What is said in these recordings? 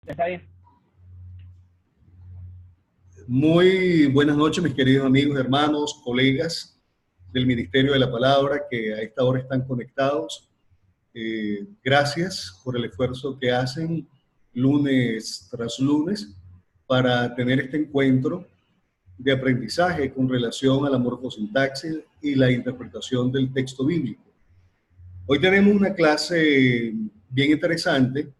¿Está bien? Muy buenas noches, mis queridos amigos, hermanos, colegas del Ministerio de la Palabra que a esta hora están conectados. Gracias por el esfuerzo que hacen lunes tras lunes para tener este encuentro de aprendizaje con relación a la morfosintaxis y la interpretación del texto bíblico. Hoy tenemos una clase bien interesante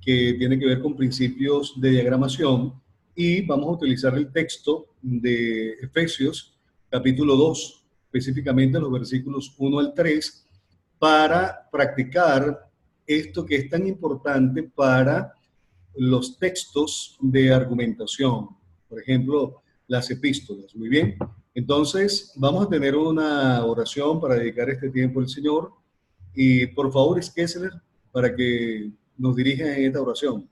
que tiene que ver con principios de diagramación y vamos a utilizar el texto de Efesios capítulo 2, específicamente los versículos 1 al 3, para practicar esto que es tan importante para los textos de argumentación, por ejemplo, las epístolas. Muy bien, entonces vamos a tener una oración para dedicar este tiempo al Señor y por favor, Skessler, para que nos dirija en esta oración.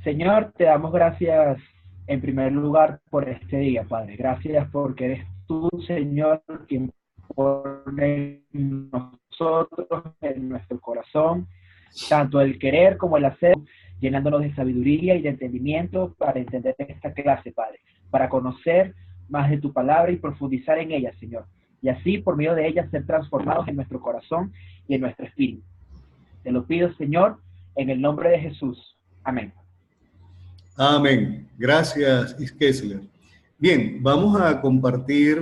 Señor, te damos gracias en primer lugar por este día, Padre. Gracias porque eres tú, Señor, quien pone en nosotros, en nuestro corazón, tanto el querer como el hacer, llenándonos de sabiduría y de entendimiento para entender esta clase, Padre, para conocer más de tu palabra y profundizar en ella, Señor. Y así, por medio de ella, ser transformados en nuestro corazón y en nuestro espíritu. Te lo pido, Señor, en el nombre de Jesús. Amén. Amén. Gracias, Skessler. Bien, vamos a compartir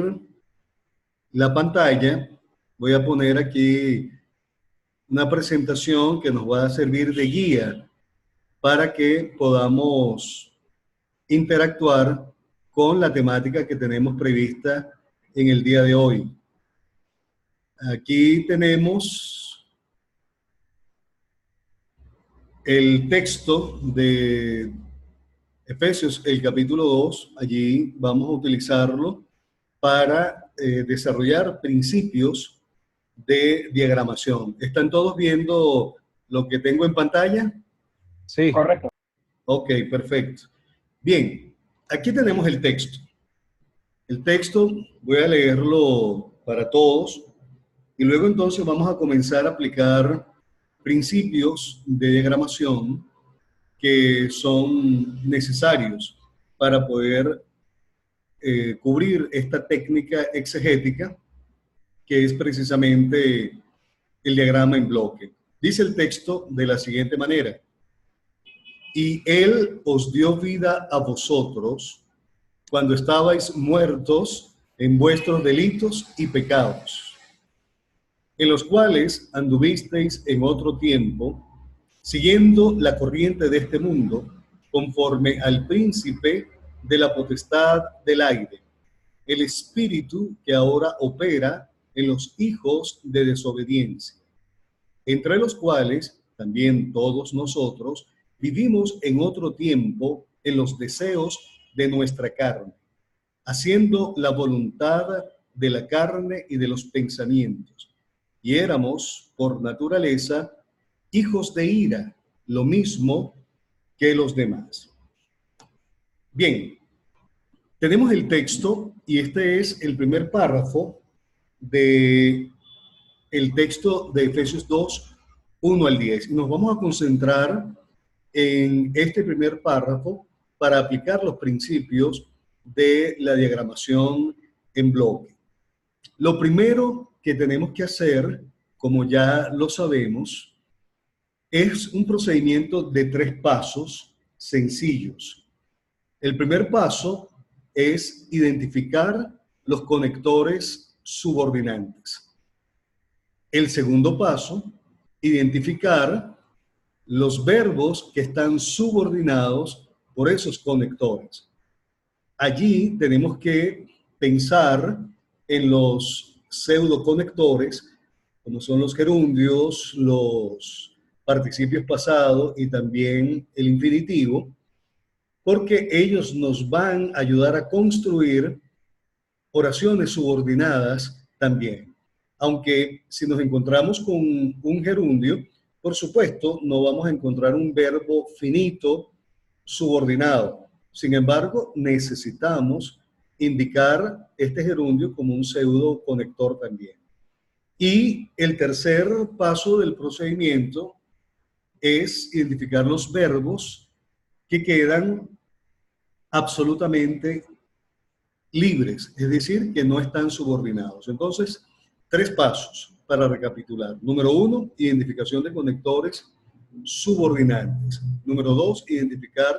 la pantalla. Voy a poner aquí una presentación que nos va a servir de guía para que podamos interactuar con la temática que tenemos prevista en el día de hoy. Aquí tenemos el texto de Efesios, el capítulo 2. Allí vamos a utilizarlo para desarrollar principios de diagramación. ¿Están todos viendo lo que tengo en pantalla? Sí. Correcto. Ok, perfecto. Bien, aquí tenemos el texto. El texto voy a leerlo para todos y luego entonces vamos a comenzar a aplicar principios de diagramación que son necesarios para poder cubrir esta técnica exegética que es precisamente el diagrama en bloque. Dice el texto de la siguiente manera: y Él os dio vida a vosotros cuando estabais muertos en vuestros delitos y pecados, en los cuales anduvisteis en otro tiempo, siguiendo la corriente de este mundo, conforme al príncipe de la potestad del aire, el espíritu que ahora opera en los hijos de desobediencia, entre los cuales también todos nosotros vivimos en otro tiempo en los deseos de nuestra carne, haciendo la voluntad de la carne y de los pensamientos. Y éramos, por naturaleza, hijos de ira, lo mismo que los demás. Bien, tenemos el texto y este es el primer párrafo de el texto de Efesios 2, 1 al 10. Nos vamos a concentrar en este primer párrafo para aplicar los principios de la diagramación en bloque. Lo primero que tenemos que hacer, como ya lo sabemos, es un procedimiento de 3 pasos sencillos. El primer paso es identificar los conectores subordinantes. El segundo paso, identificar los verbos que están subordinados por esos conectores. Allí tenemos que pensar en los pseudoconectores, como son los gerundios, los participios pasados y también el infinitivo, porque ellos nos van a ayudar a construir oraciones subordinadas también. Aunque si nos encontramos con un gerundio, por supuesto, no vamos a encontrar un verbo finito subordinado. Sin embargo, necesitamos indicar este gerundio como un pseudo conector también. Y el tercer paso del procedimiento es identificar los verbos que quedan absolutamente libres, es decir, que no están subordinados. Entonces, 3 pasos para recapitular. Número 1, identificación de conectores subordinantes. Número 2, identificar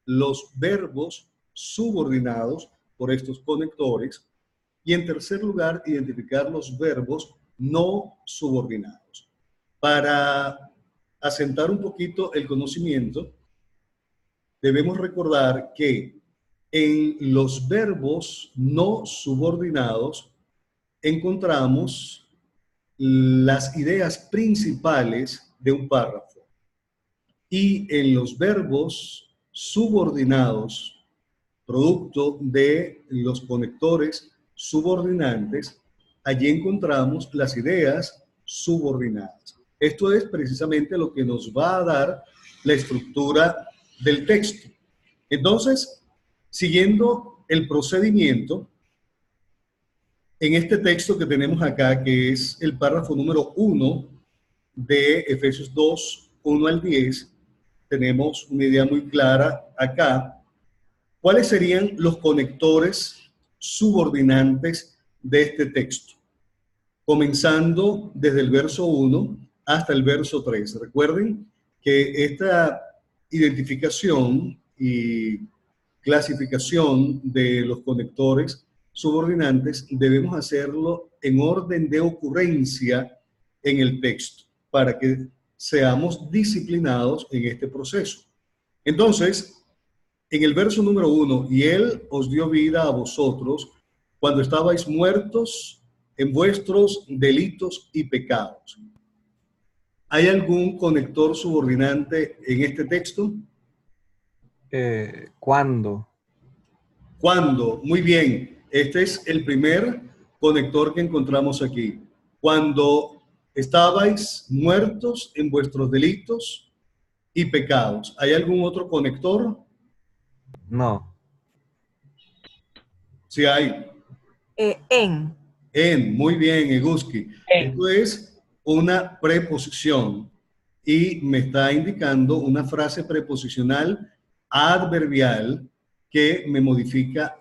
los verbos subordinados por estos conectores. Y en tercer lugar, identificar los verbos no subordinados. Para asentar un poquito el conocimiento, debemos recordar que en los verbos no subordinados encontramos las ideas principales de un párrafo. Y en los verbos subordinados, producto de los conectores subordinantes, allí encontramos las ideas subordinadas. Esto es precisamente lo que nos va a dar la estructura del texto. Entonces, siguiendo el procedimiento, en este texto que tenemos acá, que es el párrafo número 1 de Efesios 2, 1 al 10, tenemos una idea muy clara acá. ¿Cuáles serían los conectores subordinantes de este texto? Comenzando desde el verso 1 hasta el verso 3. Recuerden que esta identificación y clasificación de los conectores subordinantes debemos hacerlo en orden de ocurrencia en el texto para que seamos disciplinados en este proceso. Entonces, en el verso número 1, y Él os dio vida a vosotros cuando estabais muertos en vuestros delitos y pecados. ¿Hay algún conector subordinante en este texto? ¿Cuándo? Cuando, muy bien, este es el primer conector que encontramos aquí. Cuando estabais muertos en vuestros delitos y pecados. ¿Hay algún otro conector? No. Sí hay. En. Muy bien, Eguski. Esto es una preposición y me está indicando una frase preposicional adverbial que me modifica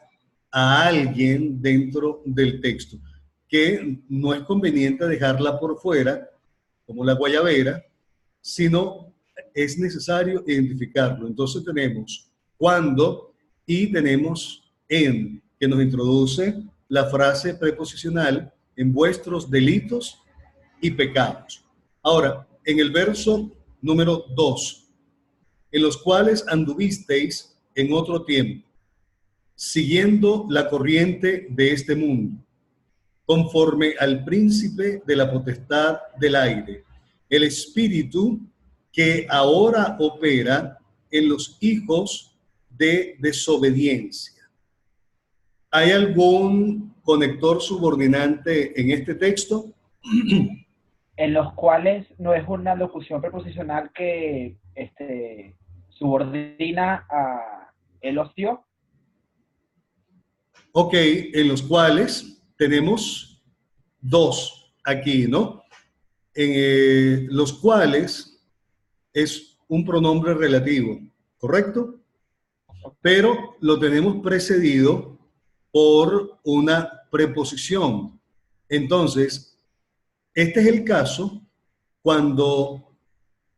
a alguien dentro del texto, que no es conveniente dejarla por fuera, como la guayabera, sino es necesario identificarlo. Entonces tenemos cuando y tenemos en, que nos introduce la frase preposicional en vuestros delitos y pecados. Ahora, en el verso número 2, en los cuales anduvisteis en otro tiempo, siguiendo la corriente de este mundo, conforme al príncipe de la potestad del aire, el espíritu que ahora opera en los hijos de desobediencia. ¿Hay algún conector subordinante en este texto? En los cuales no es una locución preposicional que subordina a el ocio. Ok, en los cuales tenemos 2 aquí, ¿no? En los cuales es un pronombre relativo, ¿correcto? Pero lo tenemos precedido por una preposición. Entonces, este es el caso cuando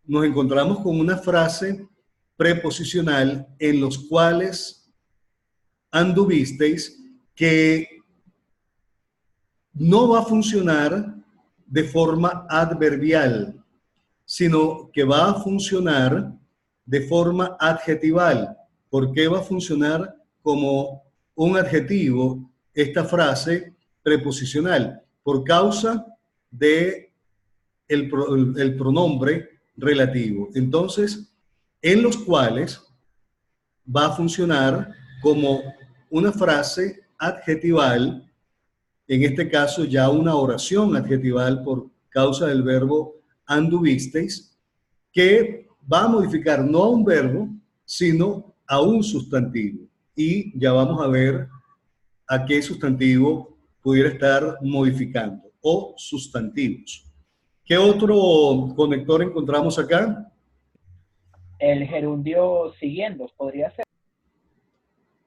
nos encontramos con una frase preposicional en los cuales anduvisteis, que no va a funcionar de forma adverbial, sino que va a funcionar de forma adjetival. ¿Por qué va a funcionar como un adjetivo esta frase preposicional? Por causa de el pronombre relativo. Entonces, en los cuales va a funcionar como una frase adjetival, en este caso ya una oración adjetival por causa del verbo anduvisteis, que va a modificar no a un verbo, sino a un sustantivo. Y ya vamos a ver a qué sustantivo pudiera estar modificando, o sustantivos. ¿Qué otro conector encontramos acá? el gerundio siguiendo, podría ser.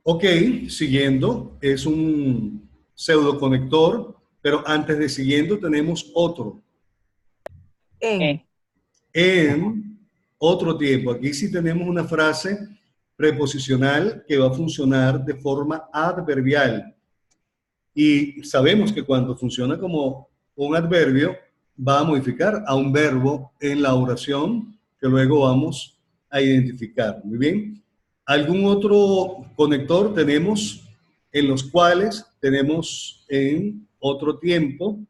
Ok, siguiendo es un pseudoconector, pero antes de siguiendo tenemos otro. En. En otro tiempo. Aquí sí tenemos una frase preposicional que va a funcionar de forma adverbial. Y sabemos que cuando funciona como un adverbio, va a modificar a un verbo en la oración que luego vamos a identificar. Muy bien. ¿Algún otro conector tenemos en los cuales tenemos en otro tiempo,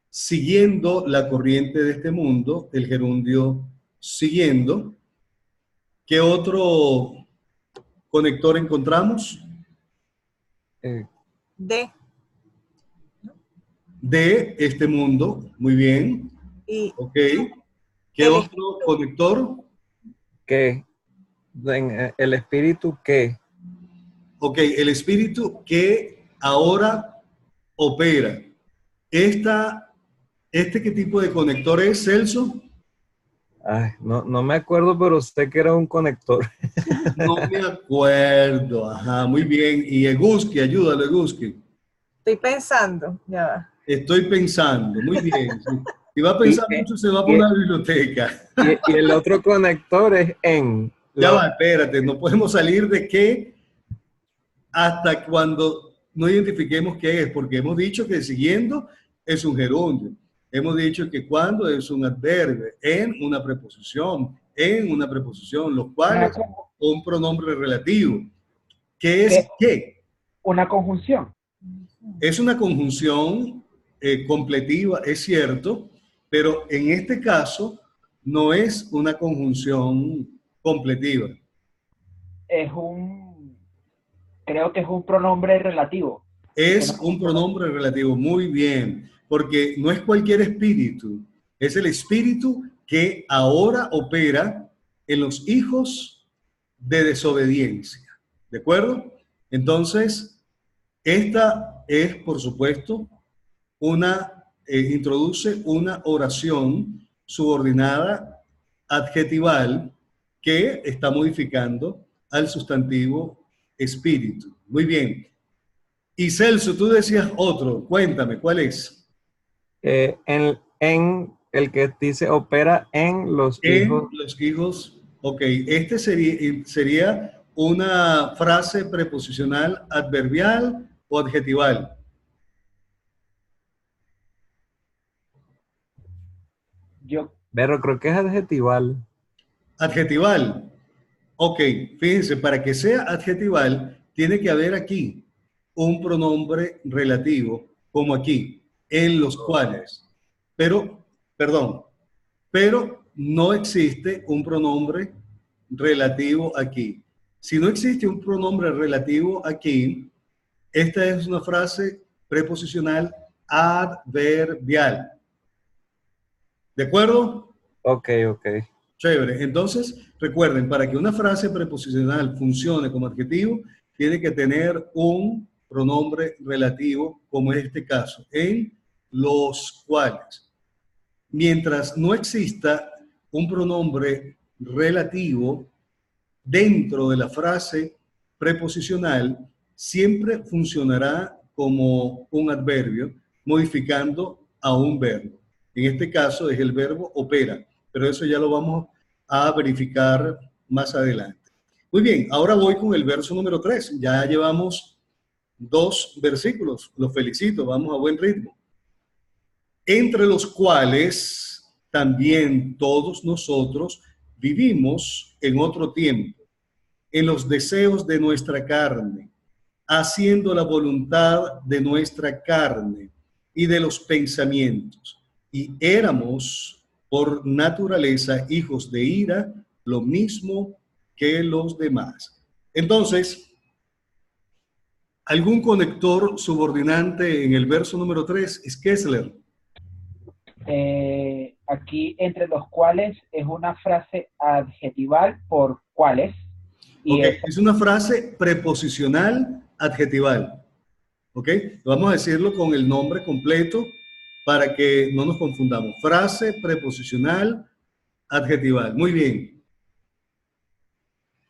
siguiendo la corriente de este mundo, el gerundio siguiendo? ¿Qué otro conector encontramos? Eh, De. De este mundo, muy bien. Y Ok. ¿Qué el otro conector? ¿Qué? El espíritu, ¿qué? Ok, el espíritu que ahora opera. ¿Qué tipo de conector es, Celso? Ay, no me acuerdo, pero sé que era un conector. No me acuerdo. Ajá, muy bien. Y Eguski, ayúdalo, Eguski. estoy pensando, ya va. Estoy pensando, muy bien. Sí. Si va a Y, pensar mucho, se va a y, poner a la biblioteca. y el otro conector es en. Ya va, espérate, no podemos salir de qué hasta cuando no identifiquemos qué es, porque hemos dicho que siguiendo es un gerundio. Hemos dicho que cuando es un adverbio, en una preposición, los Una, cuales un pronombre relativo. ¿Qué es que, qué? una conjunción. Es una conjunción completiva, es cierto, pero en este caso no es una conjunción completiva. Es creo que es un pronombre relativo. Es un pronombre relativo, muy bien, porque no es cualquier espíritu, es el espíritu que ahora opera en los hijos de desobediencia. ¿De acuerdo? Entonces, esta es, por supuesto, introduce una oración subordinada adjetival que está modificando al sustantivo espíritu. Muy bien. Y Celso, tú decías otro, cuéntame, ¿cuál es? En el que dice opera en los En hijos. los hijos, ok, este sería una frase preposicional adverbial o adjetival. Yo, Pero creo que es adjetival. Adjetival, ok, fíjense, para que sea adjetival, tiene que haber aquí un pronombre relativo, como aquí, en los cuales, pero, perdón, pero no existe un pronombre relativo aquí. Si no existe un pronombre relativo aquí, esta es una frase preposicional adverbial. ¿De acuerdo? Ok. Chévere. Entonces, recuerden, para que una frase preposicional funcione como adjetivo, tiene que tener un pronombre relativo, como en este caso, en los cuales. Mientras no exista un pronombre relativo dentro de la frase preposicional, siempre funcionará como un adverbio, modificando a un verbo. En este caso es el verbo opera, pero eso ya lo vamos a verificar más adelante. Muy bien, ahora voy con el verso número 3. Ya llevamos 2 versículos. Los felicito, vamos a buen ritmo. Entre los cuales también todos nosotros vivimos en otro tiempo, en los deseos de nuestra carne, haciendo la voluntad de nuestra carne y de los pensamientos. Y éramos por naturaleza hijos de ira, lo mismo que los demás. Entonces, ¿algún conector subordinante en el verso número 3? Es Kessler. aquí entre los cuales es una frase adjetival por cuáles. Y Ok, es una frase preposicional adjetival. Ok, vamos a decirlo con el nombre completo para que no nos confundamos. Frase preposicional adjetival. Muy bien.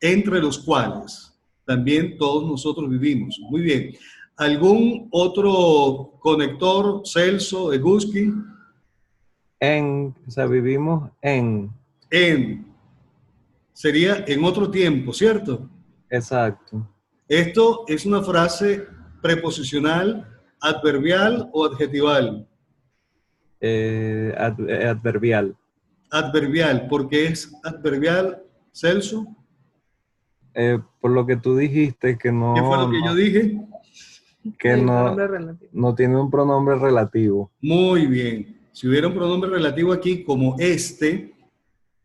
entre los cuales también todos nosotros vivimos. Muy bien. ¿Algún otro conector, Celso, Eguski? O sea, vivimos en. En. Sería en otro tiempo, ¿cierto? Exacto. Esto es una frase preposicional, adverbial o adjetival. Adverbial. Adverbial. ¿Por qué es adverbial, Celso? Por lo que tú dijiste, que ¿Qué fue lo que yo dije? que El no, pronombre relativo. no tiene un pronombre relativo. Muy bien. Si hubiera un pronombre relativo aquí como este,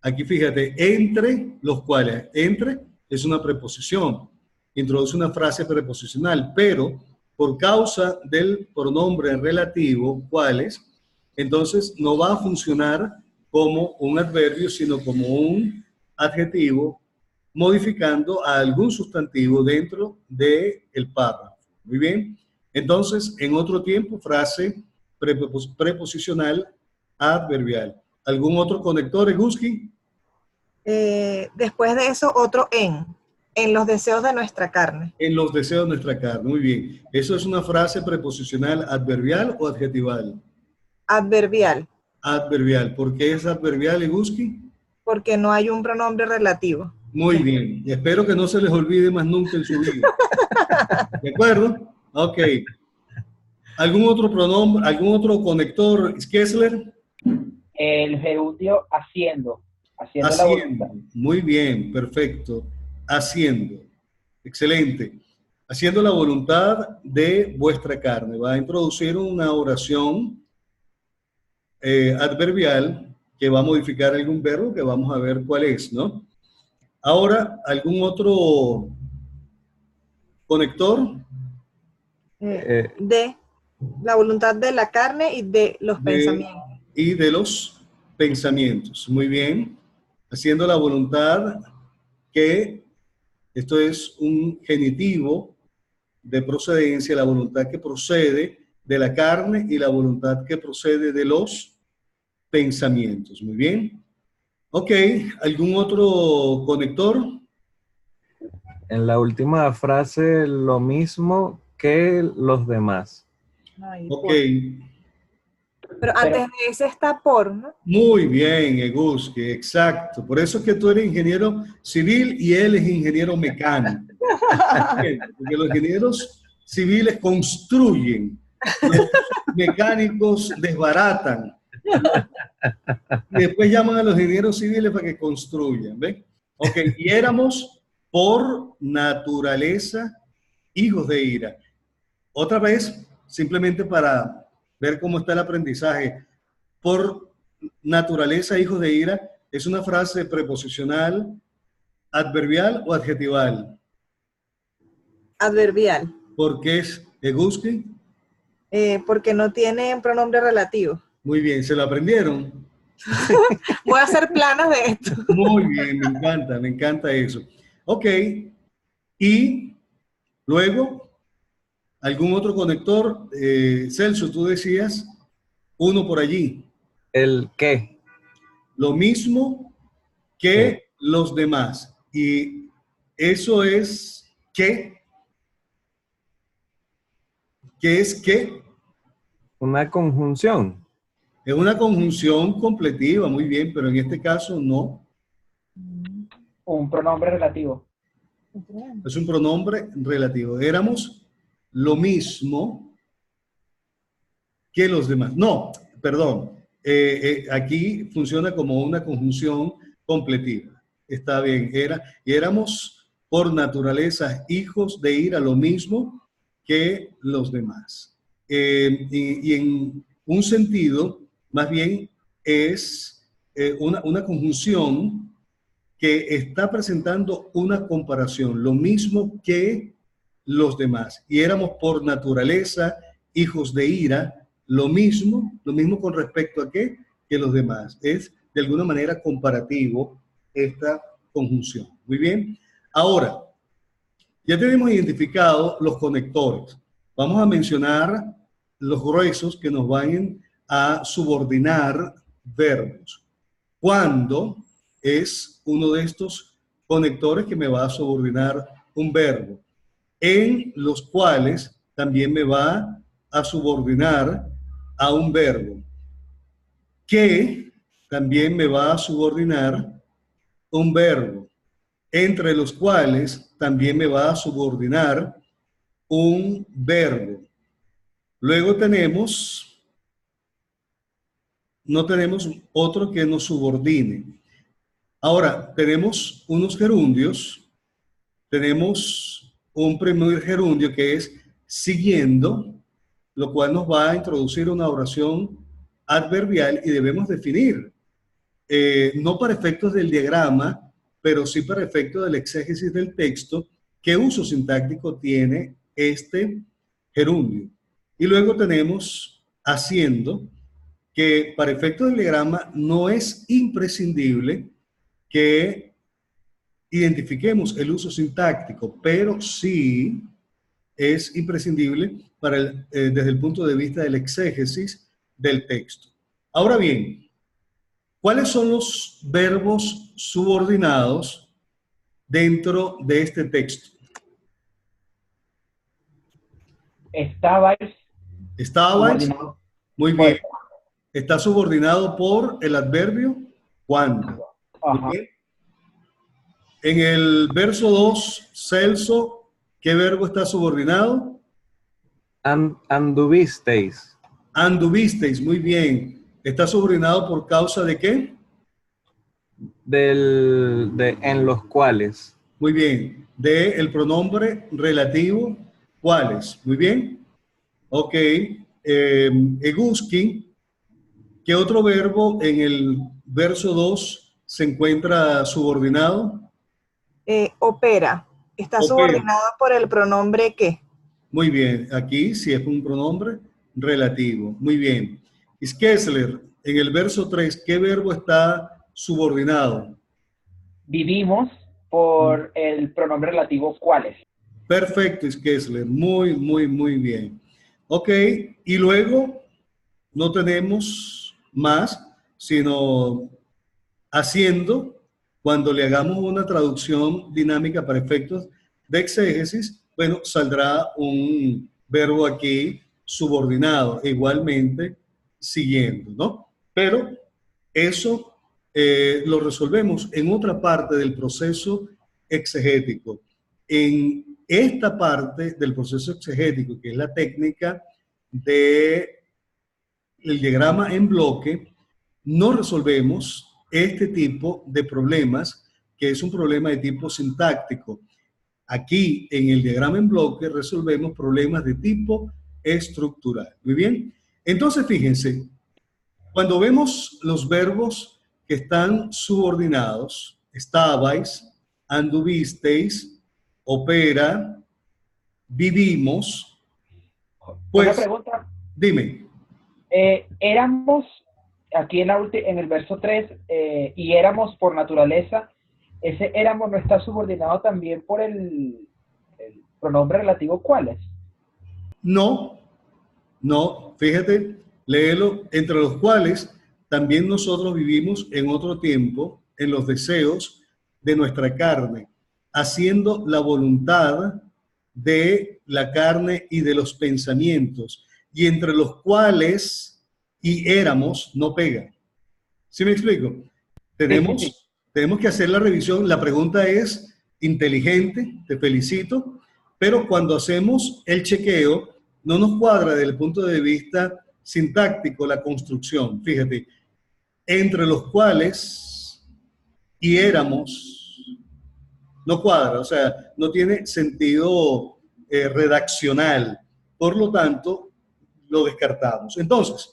aquí fíjate, entre los cuales, entre es una preposición, introduce una frase preposicional, pero por causa del pronombre relativo, cuáles, entonces no va a funcionar como un adverbio, sino como un adjetivo, modificando a algún sustantivo dentro del párrafo. Muy bien. Entonces, en otro tiempo, frase preposicional adverbial. ¿Algún otro conector, Eguski? Después de eso, otro en los deseos de nuestra carne. En los deseos de nuestra carne. Muy bien. ¿Eso es una frase preposicional adverbial o adjetival? Adverbial, Adverbial. ¿Por qué es adverbial, Eguski? porque no hay un pronombre relativo. Muy bien. Y espero que no se les olvide más nunca en su vida. ¿De acuerdo? Ok. ¿Algún otro pronombre, algún otro conector, Kessler? El gerundio haciendo la Haciendo. voluntad. Muy bien, perfecto. Haciendo. Excelente. Haciendo la voluntad de vuestra carne. Va a introducir una oración adverbial que va a modificar algún verbo que vamos a ver cuál es, ¿no? Ahora, ¿algún otro conector? De la voluntad de la carne y de los pensamientos. Y de los pensamientos. Muy bien. Haciendo la voluntad que, esto es un genitivo de procedencia, la voluntad que procede de la carne y la voluntad que procede de los pensamientos. Muy bien. Ok, ¿algún otro conector? En la última frase, lo mismo que los demás. Ay, Ok, pero antes de ese está por, ¿no? muy bien, Eguski, exacto. Por eso es que tú eres ingeniero civil y él es ingeniero mecánico. Porque los ingenieros civiles construyen, los mecánicos desbaratan. Y después llaman a los ingenieros civiles para que construyan, ¿ven? Ok, y éramos por naturaleza hijos de ira. Otra vez, simplemente para ver cómo está el aprendizaje, por naturaleza hijos de ira, es una frase preposicional, adverbial o adjetival. Adverbial, ¿Por qué es Eguski? porque no tiene un pronombre relativo. Muy bien, ¿se lo aprendieron? Voy a hacer planos de esto. Muy bien, me encanta eso. Ok, y luego, ¿algún otro conector? Celso, tú decías, uno por allí. El qué. Lo mismo que los demás. Y eso es ¿qué? ¿Qué es qué? Una conjunción. Es una conjunción completiva, muy bien, pero en este caso no. Un pronombre relativo. Es un pronombre relativo. Éramos lo mismo que los demás. No, perdón. Aquí funciona como una conjunción completiva. Está bien. Éramos por naturaleza hijos de ira, lo mismo que los demás. Y en un sentido, más bien, es una conjunción que está presentando una comparación, lo mismo que los demás. Y éramos por naturaleza hijos de ira, lo mismo con respecto a qué que los demás. Es de alguna manera comparativo esta conjunción. Muy bien. Ahora, ya tenemos identificado los conectores. Vamos a mencionar los gruesos que nos vayan a subordinar verbos. ¿Cuándo es uno de estos conectores que me va a subordinar un verbo, en los cuales también me va a subordinar a un verbo, que también me va a subordinar un verbo, entre los cuales también me va a subordinar un verbo. Luego no tenemos otro que nos subordine. Ahora, tenemos unos gerundios. Tenemos un primer gerundio que es siguiendo, lo cual nos va a introducir una oración adverbial y debemos definir, no para efectos del diagrama, pero sí para efectos del exégesis del texto, qué uso sintáctico tiene este gerundio. Y luego tenemos haciendo, que para efectos del diagrama no es imprescindible que identifiquemos el uso sintáctico, pero sí es imprescindible desde el punto de vista del exégesis del texto. Ahora bien, ¿cuáles son los verbos subordinados dentro de este texto? Estabais Estabais, subordinado muy por bien. Está subordinado por el adverbio cuando. Muy Ajá. bien. En el verso 2, Celso, ¿qué verbo está subordinado? Anduvisteis. Anduvisteis, muy bien. ¿Está subordinado por causa de qué? En los cuales. Muy bien. De el pronombre relativo, ¿cuáles? Muy bien. Ok. Eguski, ¿qué otro verbo en el verso 2 se encuentra subordinado? Opera. Está Opera. subordinado por el pronombre que. Muy bien. Aquí sí es un pronombre relativo. Muy bien. Skessler, en el verso 3, ¿qué verbo está subordinado? Vivimos por el pronombre relativo cuáles. Perfecto, Skessler. Muy, muy, muy bien. Ok. Y luego no tenemos más, sino haciendo, cuando le hagamos una traducción dinámica para efectos de exégesis, bueno, saldrá un verbo aquí subordinado, igualmente siguiendo, ¿no? Pero eso lo resolvemos en otra parte del proceso exegético. En esta parte del proceso exegético, que es la técnica del diagrama en bloque, no resolvemos este tipo de problemas, que es un problema de tipo sintáctico. Aquí, en el diagrama en bloque, resolvemos problemas de tipo estructural. Muy bien. Entonces, fíjense, cuando vemos los verbos que están subordinados, estabais, anduvisteis, opera, vivimos, Una pues, pregunta. dime. Éramos, aquí en el verso 3, y éramos por naturaleza, ese éramos no está subordinado también por el pronombre relativo cuáles. No, no, fíjate, léelo, entre los cuales también nosotros vivimos en otro tiempo, en los deseos de nuestra carne, haciendo la voluntad de la carne y de los pensamientos, y entre los cuales y éramos no pega. ¿Sí me explico? Sí. Tenemos que hacer la revisión. La pregunta es inteligente, te felicito, pero cuando hacemos el chequeo, no nos cuadra desde el punto de vista sintáctico la construcción. Fíjate, entre los cuales y éramos, no cuadra, o sea, no tiene sentido redaccional. Por lo tanto, lo descartamos. Entonces,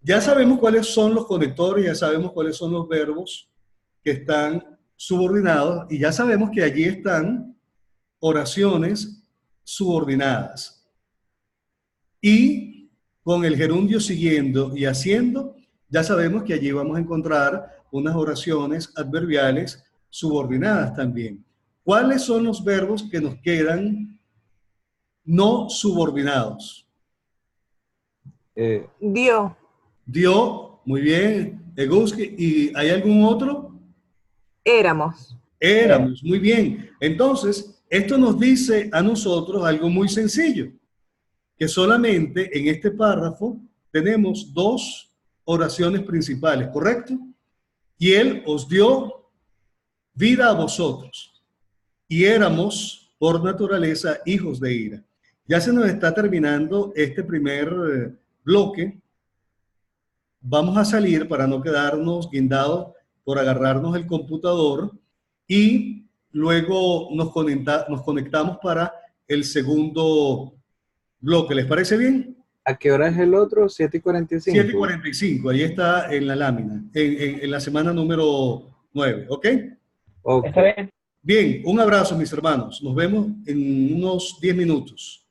ya sabemos cuáles son los conectores, ya sabemos cuáles son los verbos que están subordinados y ya sabemos que allí están oraciones subordinadas. Y con el gerundio siguiendo y haciendo, ya sabemos que allí vamos a encontrar unas oraciones adverbiales subordinadas también. ¿Cuáles son los verbos que nos quedan no subordinados? Dio. Dio, muy bien, Eguski, ¿y hay algún otro? Éramos. Éramos, muy bien. Entonces, esto nos dice a nosotros algo muy sencillo, que solamente en este párrafo tenemos dos oraciones principales, ¿correcto? Y Él os dio vida a vosotros, y éramos, por naturaleza, hijos de ira. Ya se nos está terminando este primer bloque. Vamos a salir para no quedarnos guindados por agarrarnos el computador y luego nos conectamos para el segundo bloque. ¿Les parece bien? ¿A qué hora es el otro? 7:45. 7:45, ahí está en la lámina, en la semana número 9, ¿ok? Ok. ¿Está bien? Bien, un abrazo mis hermanos. Nos vemos en unos 10 minutos.